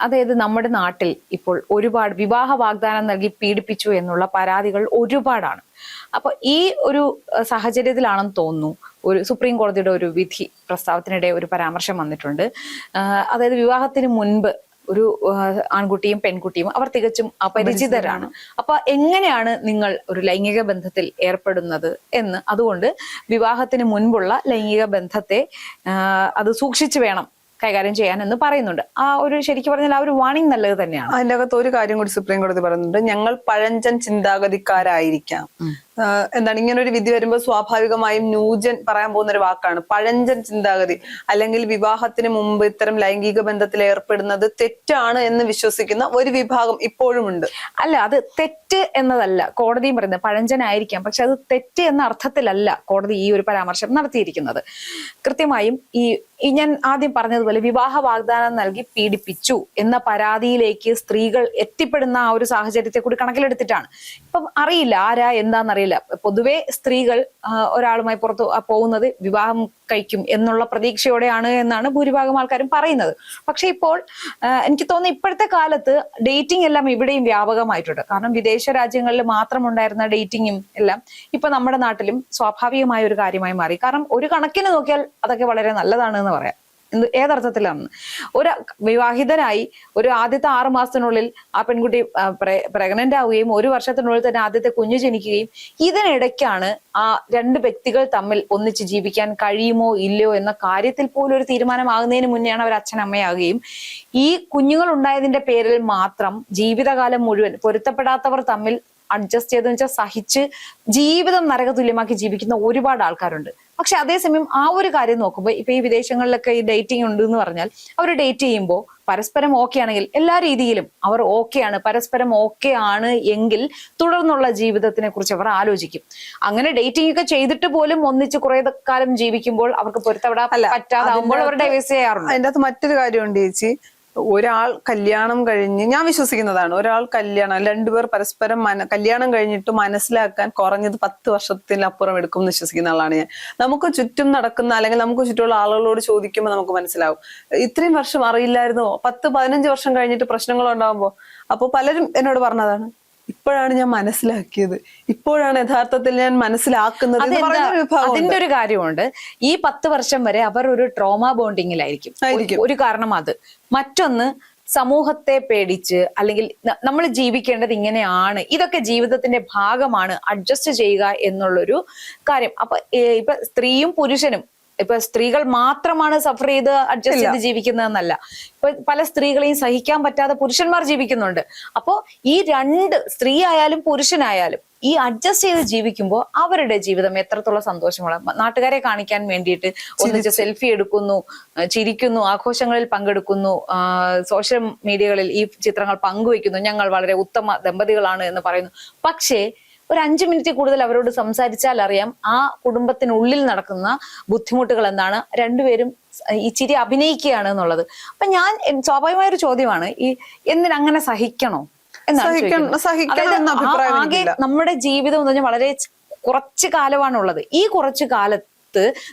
അതായത് നമ്മുടെ നാട്ടിൽ ഇപ്പോൾ ഒരുപാട് വിവാഹ വാഗ്ദാനം നൽകി പീഡിപ്പിച്ചു എന്നുള്ള പരാതികൾ ഒരുപാടാണ്. അപ്പൊ ഈ ഒരു സാഹചര്യത്തിലാണെന്ന് തോന്നുന്നു ഒരു സുപ്രീം കോടതിയുടെ ഒരു വിധി പ്രസ്താവത്തിനിടെ ഒരു പരാമർശം വന്നിട്ടുണ്ട്. അതായത് വിവാഹത്തിന് മുൻപ് ഒരു ആൺകുട്ടിയും പെൺകുട്ടിയും അവർ തികച്ചും അപരിചിതരാണ്. അപ്പൊ എങ്ങനെയാണ് നിങ്ങൾ ഒരു ലൈംഗിക ബന്ധത്തിൽ ഏർപ്പെടുന്നത് എന്ന്, അതുകൊണ്ട് വിവാഹത്തിന് മുൻപുള്ള ലൈംഗിക ബന്ധത്തെ അത് സൂക്ഷിച്ചു വേണം കൈകാര്യം ചെയ്യാൻ എന്ന് പറയുന്നുണ്ട്. ആ ഒരു ശരിക്കും പറഞ്ഞാൽ ആ ഒരു വാണിംഗ് നല്ലത് തന്നെയാണ്. അതിന്റെ അകത്ത് ഒരു കാര്യം കൂടി സുപ്രീം കോടതി പറയുന്നുണ്ട്, ഞങ്ങൾ പഴഞ്ചൻ ചിന്താഗതിക്കാരായിരിക്കാം. എന്താണ് ഇങ്ങനെ ഒരു വിധി വരുമ്പോൾ സ്വാഭാവികമായും ന്യൂജൻ പറയാൻ പോകുന്ന ഒരു വാക്കാണ് പഴഞ്ചൻ ചിന്താഗതി. അല്ലെങ്കിൽ വിവാഹത്തിന് മുമ്പ് ഇത്തരം ലൈംഗിക ബന്ധത്തിൽ ഏർപ്പെടുന്നത് തെറ്റാണ് എന്ന് വിശ്വസിക്കുന്ന ഒരു വിഭാഗം ഇപ്പോഴും ഉണ്ട്. അല്ല, അത് തെറ്റ് എന്നതല്ല കോടതിയും പറയുന്നത്. പഴഞ്ചനായിരിക്കാം, പക്ഷെ അത് തെറ്റ് എന്ന അർത്ഥത്തിലല്ല കോടതി ഈ ഒരു പരാമർശം നടത്തിയിരിക്കുന്നത്. കൃത്യമായും ഈ ഞാൻ ആദ്യം പറഞ്ഞതുപോലെ വിവാഹ വാഗ്ദാനം നൽകി പീഡിപ്പിച്ചു എന്ന പരാതിയിലേക്ക് സ്ത്രീകൾ എത്തിപ്പെടുന്ന ആ ഒരു സാഹചര്യത്തെ കൂടി കണക്കിലെടുത്തിട്ടാണ്. ഇപ്പം അറിയില്ല ആരാ എന്താണെന്നറിയില്ല. പൊതുവെ സ്ത്രീകൾ ഒരാളുമായി പുറത്ത് പോകുന്നത് വിവാഹം കഴിക്കും എന്നുള്ള പ്രതീക്ഷയോടെയാണ് എന്നാണ് ഭൂരിഭാഗം ആൾക്കാരും പറയുന്നത്. പക്ഷെ ഇപ്പോൾ എനിക്ക് തോന്നുന്നു ഇപ്പോഴത്തെ കാലത്ത് ഡേറ്റിംഗ് എല്ലാം ഇവിടെയും വ്യാപകമായിട്ടുണ്ട്. കാരണം വിദേശ രാജ്യങ്ങളിൽ മാത്രം ഉണ്ടായിരുന്ന ഡേറ്റിങ്ങും എല്ലാം ഇപ്പൊ നമ്മുടെ നാട്ടിലും സ്വാഭാവികമായ ഒരു കാര്യമായി മാറി. കാരണം ഒരു കണക്കിന് നോക്കിയാൽ അതൊക്കെ വളരെ നല്ലതാണ് എന്ന് പറയാം. ഏതർത്ഥത്തിലാണ്? ഒരു വിവാഹിതരായി ഒരു ആദ്യത്തെ 6 മാസത്തിനുള്ളിൽ ആ പെൺകുട്ടി പ്രഗ്നന്റ് ആവുകയും 1 വർഷത്തിനുള്ളിൽ തന്നെ ആദ്യത്തെ കുഞ്ഞു ജനിക്കുകയും ഇതിനിടയ്ക്കാണ് ആ 2 വ്യക്തികൾ തമ്മിൽ ഒന്നിച്ച് ജീവിക്കാൻ കഴിയുമോ ഇല്ലയോ എന്ന കാര്യത്തിൽ പോലും ഒരു തീരുമാനമാകുന്നതിന് മുന്നെയാണ് അവർ അച്ഛനമ്മയാകുകയും ഈ കുഞ്ഞുങ്ങൾ ഉണ്ടായതിന്റെ പേരിൽ മാത്രം ജീവിതകാലം മുഴുവൻ പൊരുത്തപ്പെടാത്തവർ തമ്മിൽ അഡ്ജസ്റ്റ് ചെയ്തെന്ന് വെച്ചാൽ സഹിച്ച് ജീവിതം നരകതുല്യമാക്കി ജീവിക്കുന്ന ഒരുപാട് ആൾക്കാരുണ്ട്. പക്ഷെ അതേസമയം ആ ഒരു കാര്യം നോക്കുമ്പോൾ ഇപ്പൊ ഈ വിദേശങ്ങളിലൊക്കെ ഈ ഡേറ്റിംഗ് ഉണ്ട് എന്ന് പറഞ്ഞാൽ അവർ ഡേറ്റ് ചെയ്യുമ്പോൾ പരസ്പരം ഓക്കെ ആണെങ്കിൽ എല്ലാ രീതിയിലും അവർ ഓക്കെയാണ്, പരസ്പരം ഓക്കെ ആണ് എങ്കിൽ തുടർന്നുള്ള ജീവിതത്തിനെ കുറിച്ച് അവർ ആലോചിക്കും. അങ്ങനെ ഡേറ്റിംഗ് ഒക്കെ ചെയ്തിട്ട് പോലും ഒന്നിച്ച് കുറെ കാലം ജീവിക്കുമ്പോൾ അവർക്ക് പൊരുത്തപ്പെടാൻ പറ്റാതാവുമ്പോൾ അവർ ഡൈവേഴ്സ് ചെയ്യാറുണ്ട്. അതിൻ്റെ അകത്ത് മറ്റൊരു കാര്യമുണ്ട് ചേച്ചി, ഒരാൾ കല്യാണം കഴിഞ്ഞ്, ഞാൻ വിശ്വസിക്കുന്നതാണ്, ഒരാൾ കല്യാണം 2 പേർ പരസ്പരം കല്യാണം കഴിഞ്ഞിട്ട് മനസ്സിലാക്കാൻ കുറഞ്ഞത് 10 വർഷത്തിലപ്പുറം എടുക്കും എന്ന് വിശ്വസിക്കുന്ന ആളാണ് ഞാൻ. നമുക്ക് ചുറ്റും നടക്കുന്ന അല്ലെങ്കിൽ നമുക്ക് ചുറ്റുമുള്ള ആളുകളോട് ചോദിക്കുമ്പോൾ നമുക്ക് മനസ്സിലാവും ഇത്രയും വർഷം അറിയില്ലായിരുന്നോ, 10-15 വർഷം കഴിഞ്ഞിട്ട് പ്രശ്നങ്ങൾ ഉണ്ടാകുമ്പോൾ. അപ്പോൾ പലരും എന്നോട് പറഞ്ഞതാണ് ഇപ്പോഴാണ് ഞാൻ മനസ്സിലാക്കിയത്, ഇപ്പോഴാണ് യഥാർത്ഥത്തിൽ ഞാൻ മനസ്സിലാക്കുന്നത്. അതിന്റെ ഒരു കാര്യമുണ്ട്. ഈ 10 വർഷം വരെ അവർ ഒരു ട്രോമ ബോണ്ടിങ്ങിലായിരിക്കും. ഒരു കാരണം അത്. മറ്റൊന്ന്, സമൂഹത്തെ പേടിച്ച് അല്ലെങ്കിൽ നമ്മൾ ജീവിക്കേണ്ടത് ഇങ്ങനെയാണ്, ഇതൊക്കെ ജീവിതത്തിന്റെ ഭാഗമാണ്, അഡ്ജസ്റ്റ് ചെയ്യുക എന്നുള്ളൊരു കാര്യം. അപ്പൊ ഇപ്പൊ സ്ത്രീയും പുരുഷനും, ഇപ്പൊ സ്ത്രീകൾ മാത്രമാണ് സഫർ ചെയ്ത് അഡ്ജസ്റ്റ് ചെയ്ത് ജീവിക്കുന്നതെന്നല്ല, ഇപ്പൊ പല സ്ത്രീകളെയും സഹിക്കാൻ പറ്റാതെ പുരുഷന്മാർ ജീവിക്കുന്നുണ്ട്. അപ്പോ ഈ 2 സ്ത്രീ ആയാലും പുരുഷനായാലും ഈ അഡ്ജസ്റ്റ് ചെയ്ത് ജീവിക്കുമ്പോൾ അവരുടെ ജീവിതം എത്രത്തോളം സന്തോഷമാണ്. നാട്ടുകാരെ കാണിക്കാൻ വേണ്ടിയിട്ട് ഒന്നിച്ച് സെൽഫി എടുക്കുന്നു, ചിരിക്കുന്നു, ആഘോഷങ്ങളിൽ പങ്കെടുക്കുന്നു, സോഷ്യൽ മീഡിയകളിൽ ഈ ചിത്രങ്ങൾ പങ്കുവെക്കുന്നു, ഞങ്ങൾ വളരെ ഉത്തമ ദമ്പതികളാണ് എന്ന് പറയുന്നു. പക്ഷേ ഒരു 5 മിനിറ്റ് കൂടുതൽ അവരോട് സംസാരിച്ചാൽ അറിയാം ആ കുടുംബത്തിനുള്ളിൽ നടക്കുന്ന ബുദ്ധിമുട്ടുകൾ എന്താണ്. 2 പേരും ഈ ചിരി അഭിനയിക്കുകയാണ് എന്നുള്ളത്. അപ്പൊ ഞാൻ സ്വാഭാവികമായൊരു ചോദ്യമാണ്, ഈ എന്തിനങ്ങനെ സഹിക്കണോ എന്നാണ്. ആകെ നമ്മുടെ ജീവിതം എന്ന് പറഞ്ഞാൽ വളരെ കുറച്ച് കാലമാണുള്ളത്. ഈ കുറച്ചു കാലത്ത്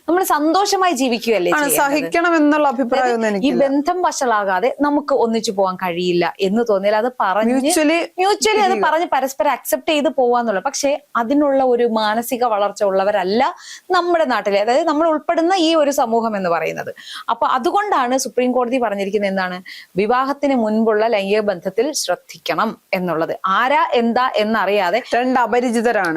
നമ്മൾ സന്തോഷമായി ജീവിക്കുകയല്ലേ സഹിക്കണം എന്നുള്ള അഭിപ്രായം. ഈ ബന്ധം വഷളാകാതെ നമുക്ക് ഒന്നിച്ചു പോകാൻ കഴിയില്ല എന്ന് തോന്നിയാൽ അത് മ്യൂച്വലി അത് പറഞ്ഞ് പരസ്പരം അക്സെപ്റ്റ് ചെയ്ത് പോവാന്നുള്ള. പക്ഷെ അതിനുള്ള ഒരു മാനസിക വളർച്ച ഉള്ളവരല്ല നമ്മുടെ നാട്ടിലെ, അതായത് നമ്മൾ ഉൾപ്പെടുന്ന ഈ ഒരു സമൂഹം എന്ന് പറയുന്നത്. അപ്പൊ അതുകൊണ്ടാണ് സുപ്രീം കോടതി പറഞ്ഞിരിക്കുന്നത് എന്താണ്, വിവാഹത്തിന് മുൻപുള്ള ലൈംഗിക ബന്ധത്തിൽ ശ്രദ്ധിക്കണം എന്നുള്ളത്. ആരാ എന്താ എന്നറിയാതെ 2 അപരിചിതരാണ്.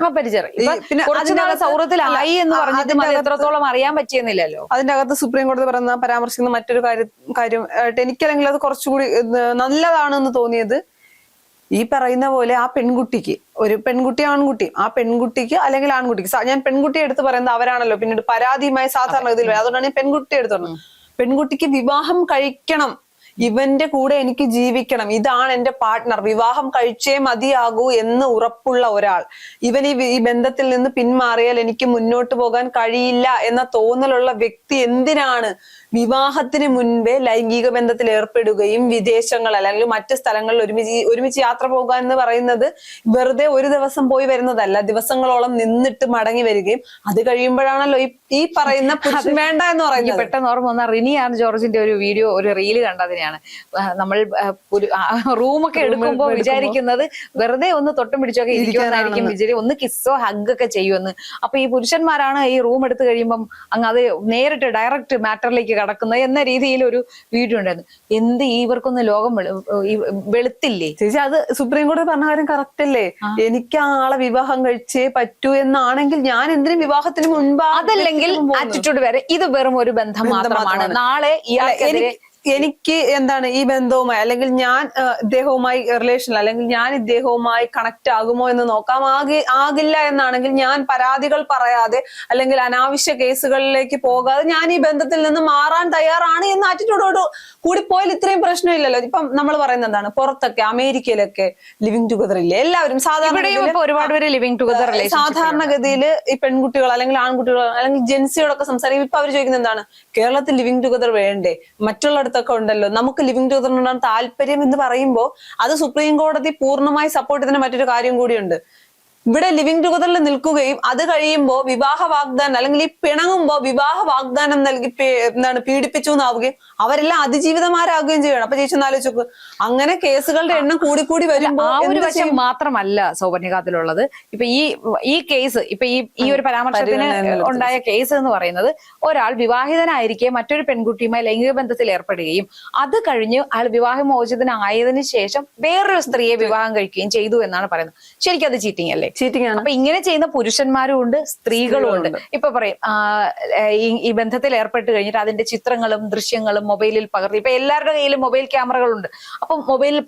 പിന്നെ കുറച്ചുനാൾ സൗഹൃദത്തിലായി എന്ന് പറഞ്ഞിട്ട് എത്രത്തോളം അറിയാൻ പറ്റിയെന്നില്ലല്ലോ. അതിന്റെ അകത്ത് സുപ്രീം കോടതി പരാമർശിക്കുന്ന മറ്റൊരു കാര്യം എനിക്കല്ലെങ്കിൽ അത് കുറച്ചുകൂടി നല്ലതാണെന്ന് തോന്നിയത്, ഈ പറയുന്ന പോലെ ആ പെൺകുട്ടിക്ക്, ഒരു പെൺകുട്ടി ആൺകുട്ടി, ആ പെൺകുട്ടിക്ക് അല്ലെങ്കിൽ ആൺകുട്ടിക്ക്, ഞാൻ പെൺകുട്ടിയെ എടുത്ത് പറയുന്നത് അവരാണല്ലോ പിന്നീട് പരാതിയുമായി സാധാരണ ഇതിൽ വരും. അതുകൊണ്ടാണ് ഞാൻ പെൺകുട്ടിയെ എടുത്ത് പറഞ്ഞത്. പെൺകുട്ടിക്ക് വിവാഹം കഴിക്കണം, ഇവന്റെ കൂടെ എനിക്ക് ജീവിക്കണം, ഇതാണ് എന്റെ പാർട്ട്ണർ, വിവാഹം കഴിച്ചേ മതിയാകൂ എന്ന് ഉറപ്പുള്ള ഒരാൾ, ഇവൻ ഈ ബന്ധത്തിൽ നിന്ന് പിന്മാറിയാൽ എനിക്ക് മുന്നോട്ട് പോകാൻ കഴിയില്ല എന്ന തോന്നലുള്ള വ്യക്തി എന്തിനാണ് വിവാഹത്തിന് മുൻപേ ലൈംഗിക ബന്ധത്തിൽ ഏർപ്പെടുകയും വിദേശങ്ങൾ അല്ലെങ്കിൽ മറ്റ് സ്ഥലങ്ങളിൽ ഒരുമിച്ച് യാത്ര പോകുക എന്ന് പറയുന്നത് വെറുതെ ഒരു ദിവസം പോയി വരുന്നതല്ല. ദിവസങ്ങളോളം നിന്നിട്ട് മടങ്ങി വരികയും അത് കഴിയുമ്പോഴാണല്ലോ ഈ പറയുന്ന പുരുഷൻ വേണ്ട എന്ന് പറയുന്നത്. പെട്ടെന്ന് ഓർമ്മ വന്ന റിനി ആർ ജോർജിന്റെ ഒരു വീഡിയോ, ഒരു റീല് കണ്ടതിനെയാണ്. നമ്മൾ റൂമൊക്കെ എടുക്കുമ്പോൾ വിചാരിക്കുന്നത് വെറുതെ ഒന്ന് തൊട്ടും പിടിച്ചൊക്കെ ഇരിക്കുമെന്നായിരിക്കും വിചാരിക്കും, ഒന്ന് കിസ്സോ ഹഗ്ഗൊക്കെ ചെയ്യുമെന്ന്. അപ്പൊ ഈ പുരുഷന്മാരാണ് ഈ റൂം എടുത്തു കഴിയുമ്പം അങ്ങ് അത് നേരിട്ട് ഡയറക്റ്റ് മാറ്ററിലേക്ക് കടക്കുന്നത് എന്ന രീതിയിൽ ഒരു വീഡിയോ ഉണ്ടായിരുന്നു. എന്ത് ഇവർക്കൊന്ന് ലോകം വെളുത്തില്ലേ ചേച്ചി? അത് സുപ്രീം കോടതി പറഞ്ഞ കാര്യം കറക്റ്റ് അല്ലേ? എനിക്ക് ആളെ വിവാഹം കഴിച്ചേ പറ്റൂ എന്നാണെങ്കിൽ ഞാൻ എന്തിനും വിവാഹത്തിന് മുൻപ്, അതല്ലെങ്കിൽ ആറ്റിറ്റ്യൂഡ് വരെ ഇത് വെറും ഒരു ബന്ധം മാത്രമാണ്. നാളെ എനിക്ക് എന്താണ് ഈ ബന്ധവുമായി അല്ലെങ്കിൽ ഞാൻ ഇദ്ദേഹവുമായി റിലേഷൻ അല്ലെങ്കിൽ ഞാൻ ഇദ്ദേഹവുമായി കണക്ട് ആകുമോ എന്ന് നോക്കാം. ആകില്ല എന്നാണെങ്കിൽ ഞാൻ പരാതികൾ പറയാതെ അല്ലെങ്കിൽ അനാവശ്യ കേസുകളിലേക്ക് പോകാതെ ഞാൻ ഈ ബന്ധത്തിൽ നിന്ന് മാറാൻ തയ്യാറാണ് എന്ന ആറ്റിറ്റ്യൂഡോട് കൂടി പോയാൽ ഇത്രയും പ്രശ്നമില്ലല്ലോ. ഇപ്പം നമ്മൾ പറയുന്നത് എന്താണ്, പുറത്തൊക്കെ അമേരിക്കയിലൊക്കെ ലിവിങ് ടുഗദർ ഇല്ലേ എല്ലാവരും? ഒരുപാട് പേര് ലിവിങ് ടുഗദർ. സാധാരണഗതിയിൽ ഈ പെൺകുട്ടികൾ അല്ലെങ്കിൽ ആൺകുട്ടികൾ അല്ലെങ്കിൽ ജെൻസിയോടൊക്കെ സംസാരിക്കും. ഇപ്പൊ അവർ ചോദിക്കുന്നത് എന്താണ്, കേരളത്തിൽ ലിവിങ് ടുഗദർ വേണ്ടേ? മറ്റുള്ള ൊക്കെ ഉണ്ടല്ലോ, നമുക്ക് ലിവിങ് ടുഗദറിനോടാണ് താല്പര്യം എന്ന് പറയുമ്പോൾ അത് സുപ്രീം കോടതി പൂർണ്ണമായി സപ്പോർട്ട് ചെയ്യുന്ന മറ്റൊരു കാര്യം കൂടിയുണ്ട്. ഇവിടെ ലിവിങ് ടുഗദറിൽ നിൽക്കുകയും അത് കഴിയുമ്പോൾ വിവാഹ വാഗ്ദാനം അല്ലെങ്കിൽ ഈ പിണങ്ങുമ്പോ വിവാഹ വാഗ്ദാനം നൽകി പീഡിപ്പിച്ചു എന്നാവുകയും അവരെല്ലാം അതിജീവിതമാരാകുകയും ചെയ്യണം. അപ്പൊ ചേച്ചി ആലോചിച്ചു, അങ്ങനെ കേസുകളുടെ എണ്ണം കൂടി വരുമ്പോൾ ആ ഒരു വശം മാത്രമല്ല സൗപർണികത്തിലുള്ളത്. ഇപ്പൊ ഈ കേസ്, ഇപ്പൊ ഈ ഒരു പരാമർശത്തിന് ഉണ്ടായ കേസ് എന്ന് പറയുന്നത്, ഒരാൾ വിവാഹിതനായിരിക്കെ മറ്റൊരു പെൺകുട്ടിയുമായി ലൈംഗിക ബന്ധത്തിൽ ഏർപ്പെടുകയും അത് കഴിഞ്ഞ് അയാൾ വിവാഹമോചിതനായതിനു ശേഷം വേറൊരു സ്ത്രീയെ വിവാഹം കഴിക്കുകയും ചെയ്തു എന്നാണ് പറയുന്നത്. ശരിക്കും അത് ചീറ്റിംഗ് അല്ലേ? ചീറ്റിംഗ് ആണ്. അപ്പൊ ഇങ്ങനെ ചെയ്യുന്ന പുരുഷന്മാരും ഉണ്ട്, സ്ത്രീകളും ഉണ്ട്. ഇപ്പൊ പറയും ഈ ബന്ധത്തിൽ ഏർപ്പെട്ട് കഴിഞ്ഞിട്ട് അതിന്റെ ചിത്രങ്ങളും ദൃശ്യങ്ങളും മൊബൈലിൽ പകർത്തി, ഇപ്പൊ എല്ലാവരുടെ കയ്യിലും മൊബൈൽ ക്യാമറകളുണ്ട്. അപ്പൊ മൊബൈലിൽ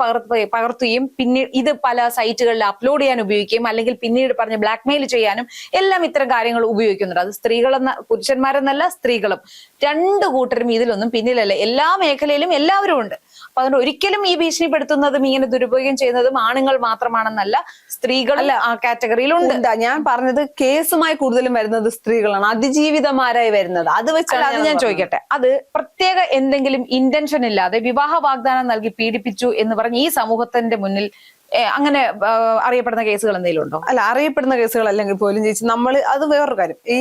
പകർത്തുകയും പിന്നീട് ഇത് പല സൈറ്റുകളിൽ അപ്ലോഡ് ചെയ്യാൻ ഉപയോഗിക്കുകയും അല്ലെങ്കിൽ പിന്നീട് പറഞ്ഞ് ബ്ലാക്ക്മെയിൽ ചെയ്യാനും എല്ലാം ഇത്തരം കാര്യങ്ങൾ ഉപയോഗിക്കുന്നുണ്ട്. അത് പുരുഷന്മാരെന്നല്ല, സ്ത്രീകളും രണ്ടു കൂട്ടരും ഇതിലൊന്നും പിന്നിലല്ല. എല്ലാ മേഖലയിലും എല്ലാവരും ഉണ്ട്. അപ്പൊ അതുകൊണ്ട് ഒരിക്കലും ഈ ഭീഷണിപ്പെടുത്തുന്നതും ഇങ്ങനെ ദുരുപയോഗം ചെയ്യുന്നതും ആണുങ്ങൾ മാത്രമാണെന്നല്ല, സ്ത്രീകൾ ആ കാറ്റഗറിയിലുണ്ട്. ഞാൻ പറഞ്ഞത് കേസുമായി കൂടുതലും വരുന്നത് സ്ത്രീകളാണ്, അതിജീവിതമാരായി വരുന്നത്. അത് വെച്ചാൽ അത് ഞാൻ ചോദിക്കട്ടെ, അത് പ്രത്യേക എന്തെങ്കിലും ഇന്റൻഷൻ ഇല്ലാതെ വിവാഹ വാഗ്ദാനം നൽകി പീഡിപ്പിച്ചു എന്ന് പറഞ്ഞ് ഈ സമൂഹത്തിന്റെ മുന്നിൽ അങ്ങനെ അറിയപ്പെടുന്ന കേസുകൾ എന്തെങ്കിലും ഉണ്ടോ? അല്ല, അറിയപ്പെടുന്ന കേസുകൾ അല്ലെങ്കിൽ പോലും ചേച്ചി നമ്മൾ അത് വേറൊരു കാര്യം. ഈ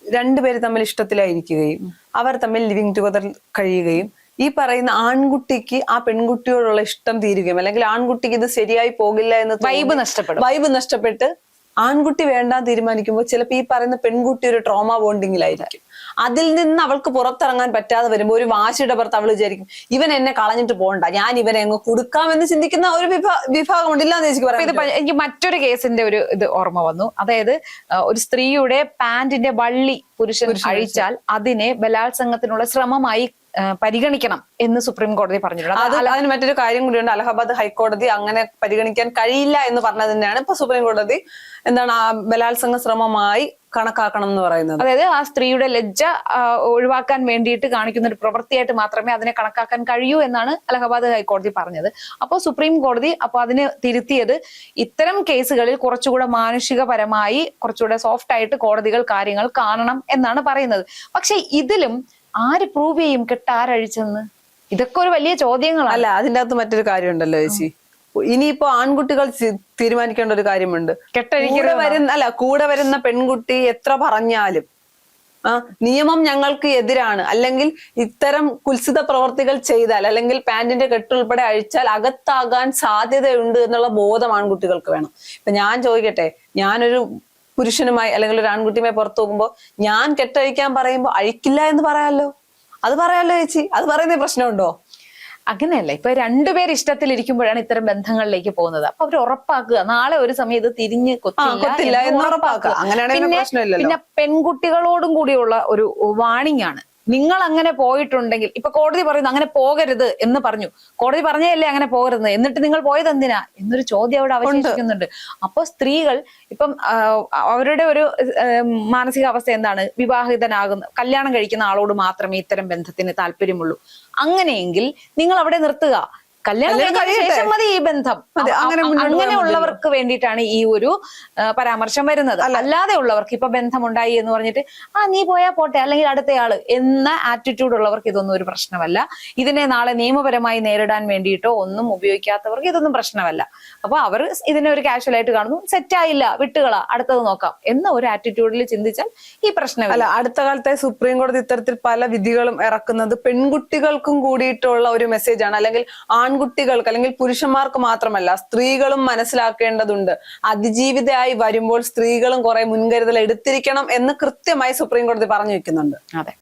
രണ്ടുപേര് തമ്മിൽ ഇഷ്ടത്തിലായിരിക്കുകയും അവർ തമ്മിൽ ലിവിങ് ടുഗദർ കഴിയുകയും ഈ പറയുന്ന ആൺകുട്ടിക്ക് ആ പെൺകുട്ടിയോടുള്ള ഇഷ്ടം തീരുകയും അല്ലെങ്കിൽ ആൺകുട്ടിക്ക് ഇത് ശരിയായി പോകില്ല എന്ന് വൈബ് നഷ്ടപ്പെട്ട് ആൺകുട്ടി വേണ്ടാന്ന് തീരുമാനിക്കുമ്പോൾ ചിലപ്പോൾ ഈ പറയുന്ന പെൺകുട്ടി ഒരു ട്രോമ ബോണ്ടിങ്ങിലായിരിക്കും. അതിൽ നിന്ന് അവൾക്ക് പുറത്തിറങ്ങാൻ പറ്റാതെ വരുമ്പോൾ ഒരു വാശിയുടെ പുറത്ത് അവൾ വിചാരിക്കും, ഇവൻ എന്നെ കളഞ്ഞിട്ട് പോകണ്ട, ഞാൻ ഇവനെ അങ്ങ് കൊടുക്കാമെന്ന് ചിന്തിക്കുന്ന ഒരു വിഭാഗം ഇല്ലാന്ന് എനിക്ക് പറയാം. എനിക്ക് മറ്റൊരു കേസിന്റെ ഒരു ഇത് ഓർമ്മ വന്നു. അതായത് ഒരു സ്ത്രീയുടെ പാന്റിന്റെ വള്ളി പുരുഷൻ അഴിച്ചാൽ അതിനെ ബലാത്സംഗത്തിനുള്ള ശ്രമമായി പരിഗണിക്കണം എന്ന് സുപ്രീം കോടതി പറഞ്ഞിട്ടുണ്ട്. അതിന് മറ്റൊരു കാര്യം കൂടിയുണ്ട്. അലഹബാദ് ഹൈക്കോടതി അങ്ങനെ പരിഗണിക്കാൻ കഴിയില്ല എന്ന് പറഞ്ഞത് തന്നെയാണ് ഇപ്പൊ സുപ്രീം കോടതി എന്താണ് ആ ബലാത്സംഗ ശ്രമമായി കണക്കാക്കണം എന്ന് പറയുന്നത്. അതായത് ആ സ്ത്രീയുടെ ലജ്ജ ഒഴിവാക്കാൻ വേണ്ടിയിട്ട് കാണിക്കുന്ന ഒരു പ്രവൃത്തിയായിട്ട് മാത്രമേ അതിനെ കണക്കാക്കാൻ കഴിയൂ എന്നാണ് അലഹബാദ് ഹൈക്കോടതി പറഞ്ഞത്. അപ്പോൾ സുപ്രീം കോടതി അതിന് തിരുത്തിയത് ഇത്തരം കേസുകളിൽ കുറച്ചുകൂടെ മാനുഷികപരമായി കുറച്ചുകൂടെ സോഫ്റ്റ് ആയിട്ട് കോടതികൾ കാര്യങ്ങൾ കാണണം എന്നാണ് പറയുന്നത്. പക്ഷെ ഇതിലും ആര് പ്രൂവ് ചെയ്യും കെട്ടാരഴിച്ചെന്ന്? ഇതൊക്കെ ഒരു വലിയ ചോദ്യങ്ങളല്ല. അതിൻ്റെ അകത്ത് മറ്റൊരു കാര്യമുണ്ടല്ലോ ചേച്ചി, ഇനിയിപ്പോ ആൺകുട്ടികൾ തീരുമാനിക്കേണ്ട ഒരു കാര്യമുണ്ട്. കൂടെ വരുന്ന പെൺകുട്ടി എത്ര പറഞ്ഞാലും നിയമം ഞങ്ങൾക്ക് എതിരാണ്, അല്ലെങ്കിൽ ഇത്തരം കുൽസിത പ്രവർത്തികൾ ചെയ്താൽ അല്ലെങ്കിൽ പാന്റിന്റെ കെട്ടുൾപ്പെടെ അഴിച്ചാൽ അകത്താകാൻ സാധ്യതയുണ്ട് എന്നുള്ള ബോധം ആൺകുട്ടികൾക്ക് വേണം. ഇപ്പൊ ഞാൻ ചോദിക്കട്ടെ, ഞാനൊരു പുരുഷനുമായി അല്ലെങ്കിൽ ഒരു ആൺകുട്ടിയുമായി പുറത്തു പോകുമ്പോ ഞാൻ കെട്ടഴിക്കാൻ പറയുമ്പോ അഴിക്കില്ല എന്ന് പറയാലോ? അത് പറയാലോ ചേച്ചി? അത് പറയുന്ന പ്രശ്നമുണ്ടോ? അങ്ങനെയല്ല. ഇപ്പൊ രണ്ടുപേർ ഇഷ്ടത്തിലിരിക്കുമ്പോഴാണ് ഇത്തരം ബന്ധങ്ങളിലേക്ക് പോകുന്നത്. അപ്പൊ അവർ ഉറപ്പാക്കുക നാളെ ഒരു സമയം ഇത് തിരിഞ്ഞ് കൊത്തില്ല എന്ന് ഉറപ്പാക്കുക. പിന്നെ പെൺകുട്ടികളോടും കൂടിയുള്ള ഒരു വാണിംഗ് ആണ്. നിങ്ങൾ അങ്ങനെ പോയിട്ടുണ്ടെങ്കിൽ, ഇപ്പൊ കോടതി പറയുന്നു അങ്ങനെ പോകരുത് എന്ന് പറഞ്ഞു, കോടതി പറഞ്ഞല്ലേ അങ്ങനെ പോകരുത്, എന്നിട്ട് നിങ്ങൾ പോയത് എന്തിനാ എന്നൊരു ചോദ്യം അവിടെ അവശേഷിക്കുന്നുണ്ട്. അപ്പൊ സ്ത്രീകൾ ഇപ്പം അവരുടെ ഒരു മാനസികാവസ്ഥ എന്താണ്? വിവാഹിതനാകുന്ന കല്യാണം കഴിക്കുന്ന ആളോട് മാത്രമേ ഇത്തരം ബന്ധത്തിന് താല്പര്യമുള്ളൂ. അങ്ങനെയെങ്കിൽ നിങ്ങൾ അവിടെ നിർത്തുക. കല്യാണം കഴിഞ്ഞ ശേഷം മതി ഈ ബന്ധം. അങ്ങനെയുള്ളവർക്ക് വേണ്ടിയിട്ടാണ് ഈ ഒരു പരാമർശം വരുന്നത്. അല്ലാതെ ഉള്ളവർക്ക് ഇപ്പൊ ബന്ധമുണ്ടായി എന്ന് പറഞ്ഞിട്ട് നീ പോയാ പോട്ടെ, അല്ലെങ്കിൽ അടുത്തയാള് എന്ന ആറ്റിറ്റ്യൂഡ് ഉള്ളവർക്ക് ഇതൊന്നും ഒരു പ്രശ്നമല്ല. ഇതിനെ നാളെ നിയമപരമായി നേരിടാൻ വേണ്ടിയിട്ടോ ഒന്നും ഉപയോഗിക്കാത്തവർക്ക് ഇതൊന്നും പ്രശ്നമല്ല. അപ്പൊ അവർ ഇതിനെ ഒരു കാഷ്വൽ ആയിട്ട് കാണുന്നു, സെറ്റായില്ല വിട്ടുകളാ അടുത്തത് നോക്കാം എന്ന ഒരു ആറ്റിറ്റ്യൂഡിൽ ചിന്തിച്ചാൽ ഈ പ്രശ്നമല്ല. അടുത്ത കാലത്തെ സുപ്രീം കോടതി ഇത്തരത്തിൽ പല വിധികളും ഇറക്കുന്നത് പെൺകുട്ടികൾക്കും കൂടിയിട്ടുള്ള ഒരു മെസ്സേജ് ആണ്. അല്ലെങ്കിൽ ആൺകുട്ടികൾക്ക് അല്ലെങ്കിൽ പുരുഷന്മാർക്ക് മാത്രമല്ല, സ്ത്രീകളും മനസ്സിലാക്കേണ്ടതുണ്ട്. അതിജീവിതയായി വരുമ്പോൾ സ്ത്രീകളും കുറെ മുൻകരുതൽ എടുത്തിരിക്കണം എന്ന് കൃത്യമായി സുപ്രീം കോടതി പറഞ്ഞു വെക്കുന്നുണ്ട്. അതെ.